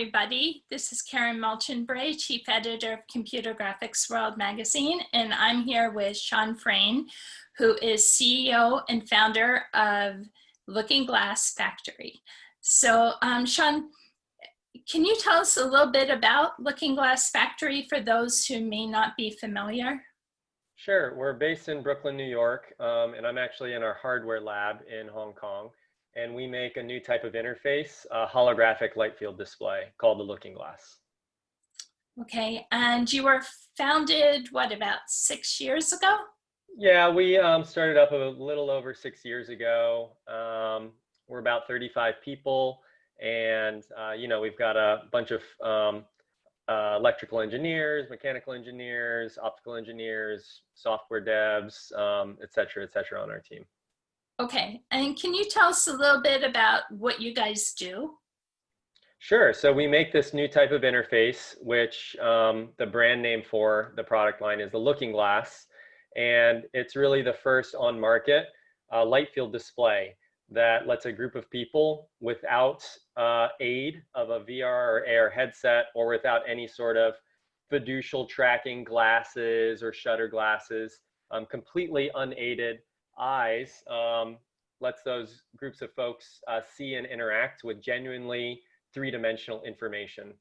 everybody. This is Karen Moltenbrey, Chief Editor of Computer Graphics World magazine, and I'm here with Shawn Frayne, who is CEO and founder of Looking Glass Factory. So, Shawn, can you tell us a little bit about Looking Glass Factory for those who may not be familiar? Sure. We're based in Brooklyn, New York, and I'm actually in our hardware lab in Hong Kong. And we make a new type of interface, a holographic light field display called the Looking Glass. Okay, and you were founded, what, about 6 years ago? Yeah, we started up a little over 6 years ago. We're about 35 people, and we've got a bunch of electrical engineers, mechanical engineers, optical engineers, software devs, et cetera, on our team. Okay, and can you tell us a little bit about what you guys do? Sure. So we make this new type of interface, which the brand name for the product line is the Looking Glass. And it's really the first on market light field display that lets a group of people without aid of a VR or AR headset or without any sort of fiducial tracking glasses or shutter glasses, completely unaided eyes, lets those groups of folks see and interact with genuinely three-dimensional information.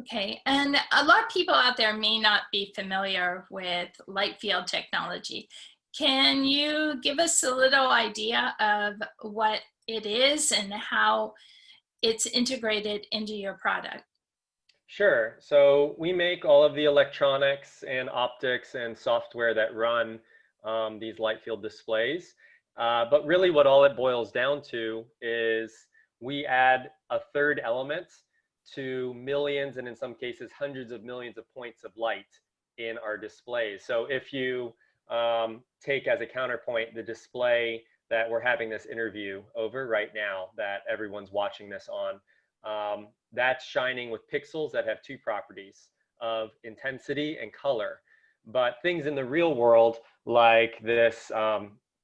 Okay, and a lot of people out there may not be familiar with light field technology. Can you give us a little idea of what it is and how it's integrated into your product? Sure. So we make all of the electronics and optics and software that run these light field displays. But really what all it boils down to is we add a third element to millions, and in some cases, hundreds of millions of points of light in our displays. So if you take as a counterpoint the display that we're having this interview over right now, that everyone's watching this on, that's shining with pixels that have two properties of intensity and color. But things in the real world, like this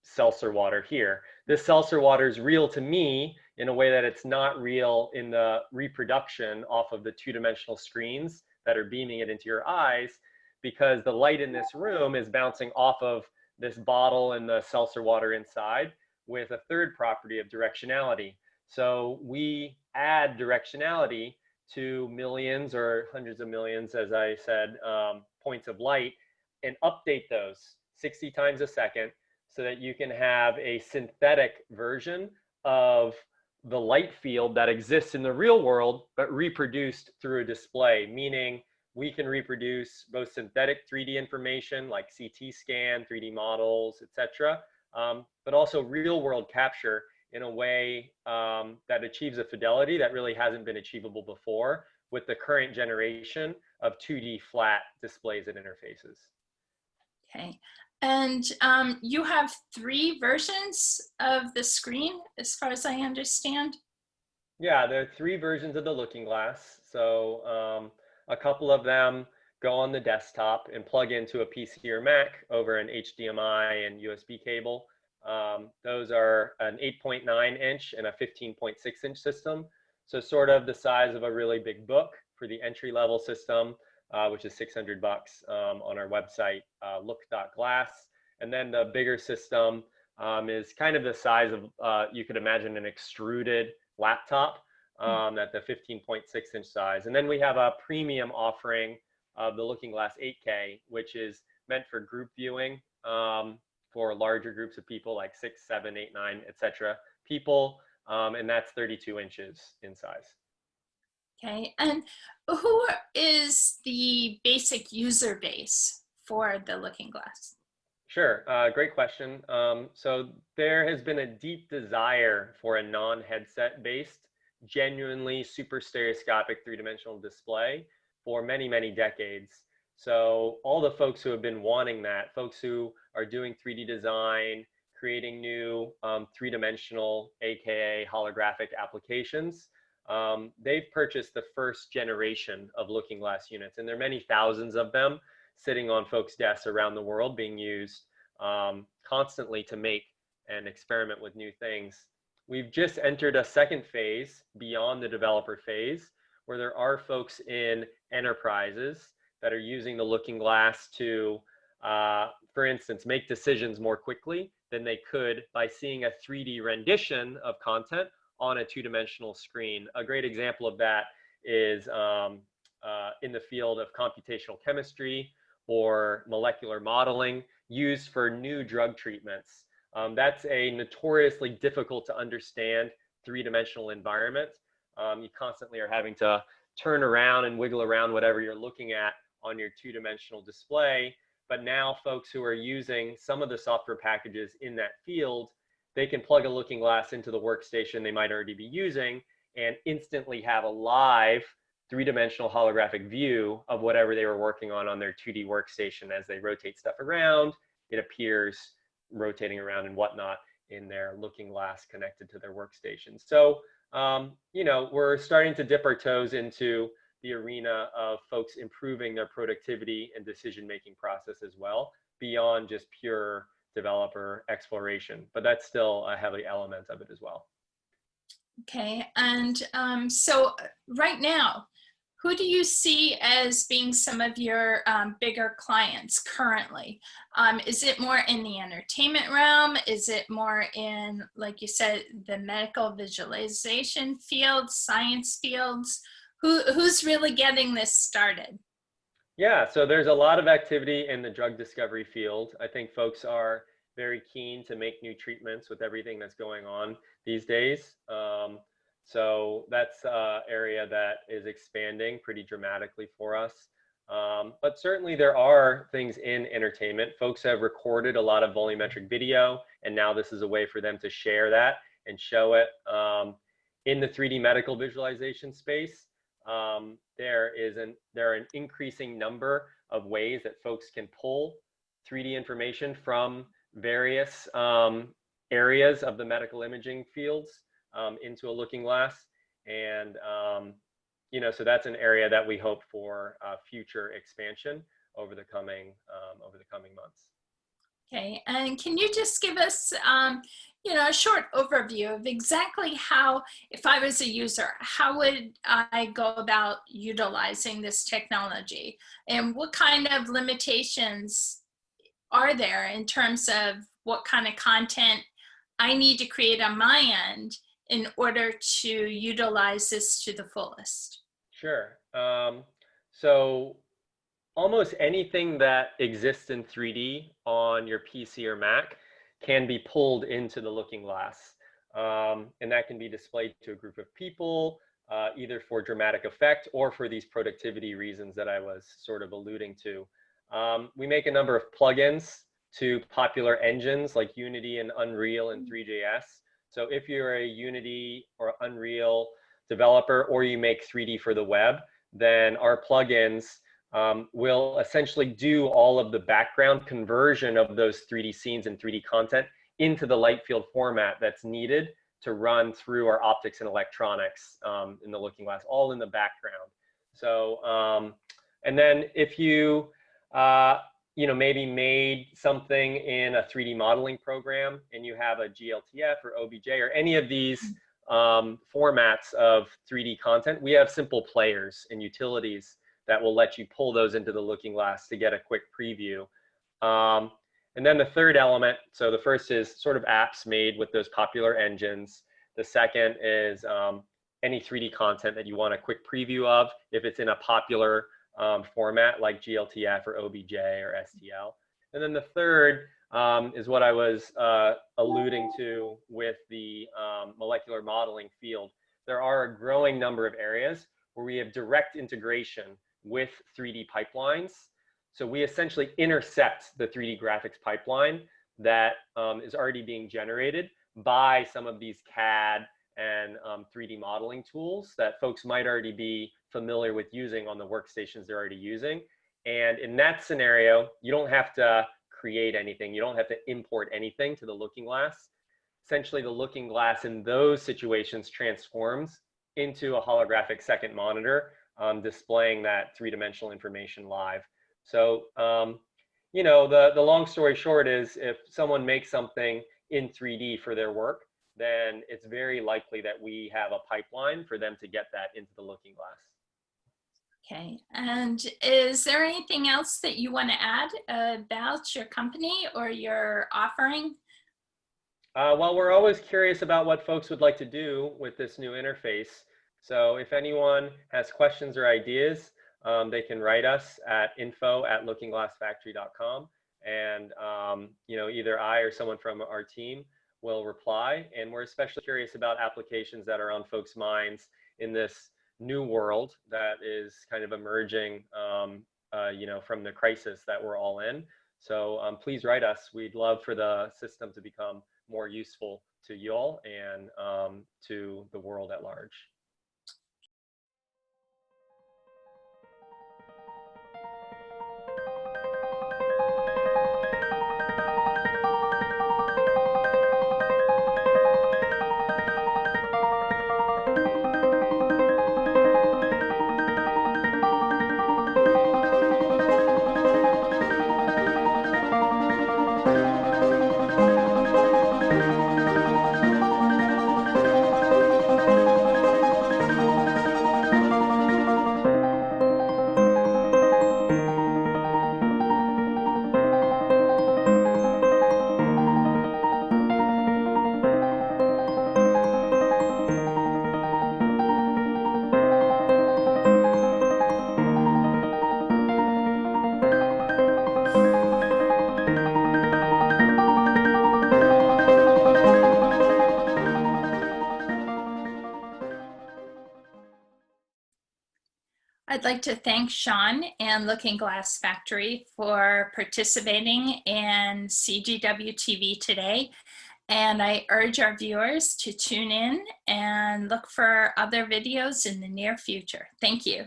seltzer water here, this seltzer water is real to me in a way that it's not real in the reproduction off of the two-dimensional screens that are beaming it into your eyes, because the light in this room is bouncing off of this bottle and the seltzer water inside with a third property of directionality. So we add directionality to millions or hundreds of millions, as I said, points of light, and update those 60 times a second so that you can have a synthetic version of the light field that exists in the real world, but reproduced through a display, meaning we can reproduce both synthetic 3D information like CT scan, 3D models, etc., but also real world capture in a way that achieves a fidelity that really hasn't been achievable before with the current generation of 2D flat displays and interfaces. Okay, and you have 3 versions of the screen, as far as I understand? Yeah, there are 3 versions of the Looking Glass. So a couple of them go on the desktop and plug into a PC or Mac over an HDMI and USB cable. Those are an 8.9 inch and a 15.6 inch system. So sort of the size of a really big book for the entry level system, which is $600 on our website, look.glass. And then the bigger system is kind of the size of, you could imagine an extruded laptop at the 15.6 inch size. And then we have a premium offering of the Looking Glass 8K, which is meant for group viewing for larger groups of people, like 6, 7, 8, 9, etc. people, and that's 32 inches in size. Okay, and who is the basic user base for the Looking Glass? Sure, great question. So there has been a deep desire for a non-headset based, genuinely super stereoscopic three-dimensional display for many, many decades. So all the folks who have been wanting that, folks who are doing 3D design, creating new three-dimensional, AKA holographic applications, they've purchased the first generation of Looking Glass units, and there are many thousands of them sitting on folks' desks around the world being used constantly to make and experiment with new things. We've just entered a second phase beyond the developer phase, where there are folks in enterprises that are using the looking glass to, for instance, make decisions more quickly than they could by seeing a 3D rendition of content on a two-dimensional screen. A great example of that is in the field of computational chemistry or molecular modeling used for new drug treatments. That's a notoriously difficult to understand three-dimensional environment. You constantly are having to turn around and wiggle around whatever you're looking at on your two-dimensional display. But now folks who are using some of the software packages in that field, they can plug a looking glass into the workstation they might already be using and instantly have a live three-dimensional holographic view of whatever they were working on their 2D workstation. As they rotate stuff around, it appears rotating around and whatnot in their looking glass connected to their workstation. So, you know, we're starting to dip our toes into the arena of folks improving their productivity and decision-making process as well, beyond just pure developer exploration, but that's still a heavy element of it as well. Okay, and so right now, who do you see as being some of your bigger clients currently? Is it more in the entertainment realm? Is it more in, like you said, the medical visualization field, science fields? Who's really getting this started? Yeah, so there's a lot of activity in the drug discovery field. I think folks are very keen to make new treatments with everything that's going on these days. So that's an area that is expanding pretty dramatically for us. But certainly there are things in entertainment. Folks have recorded a lot of volumetric video, and now this is a way for them to share that and show it. In the 3D medical visualization space, there are an increasing number of ways that folks can pull 3D information from various areas of the medical imaging fields into a looking glass. And, you know, so that's an area that we hope for future expansion over the coming months. Okay, and can you just give us, you know, a short overview of exactly how, if I was a user, how would I go about utilizing this technology? And what kind of limitations are there in terms of what kind of content I need to create on my end in order to utilize this to the fullest? Sure. So almost anything that exists in 3D on your PC or Mac can be pulled into the looking glass. And that can be displayed to a group of people, either for dramatic effect or for these productivity reasons that I was sort of alluding to. We make a number of plugins to popular engines like Unity and Unreal and 3JS. So if you're a Unity or Unreal developer, or you make 3D for the web, then our plugins will essentially do all of the background conversion of those 3D scenes and 3D content into the light field format that's needed to run through our optics and electronics in the looking glass, all in the background. So, and then if you, you know, maybe made something in a 3D modeling program and you have a GLTF or OBJ or any of these formats of 3D content, we have simple players and utilities that will let you pull those into the looking glass to get a quick preview. And then the third element, so the first is sort of apps made with those popular engines. The second is any 3D content that you want a quick preview of if it's in a popular format like GLTF or OBJ or STL. And then the third is what I was alluding to with the molecular modeling field. There are a growing number of areas where we have direct integration with 3D pipelines. So we essentially intercept the 3D graphics pipeline that is already being generated by some of these CAD and 3D modeling tools that folks might already be familiar with using on the workstations they're already using. And in that scenario, you don't have to create anything. You don't have to import anything to the looking glass. Essentially, the looking glass in those situations transforms into a holographic second monitor, displaying that three-dimensional information live. So, you know, the long story short is if someone makes something in 3D for their work, then it's very likely that we have a pipeline for them to get that into the looking glass. Okay, and is there anything else that you want to add about your company or your offering? Well, we're always curious about what folks would like to do with this new interface. So if anyone has questions or ideas, they can write us at info@lookingglassfactory.com, and either I or someone from our team will reply. And we're especially curious about applications that are on folks' minds in this new world that is kind of emerging, from the crisis that we're all in. So please write us. We'd love for the system to become more useful to y'all and to the world at large. I'd like to thank Shawn and Looking Glass Factory for participating in CGW TV today. And I urge our viewers to tune in and look for other videos in the near future. Thank you.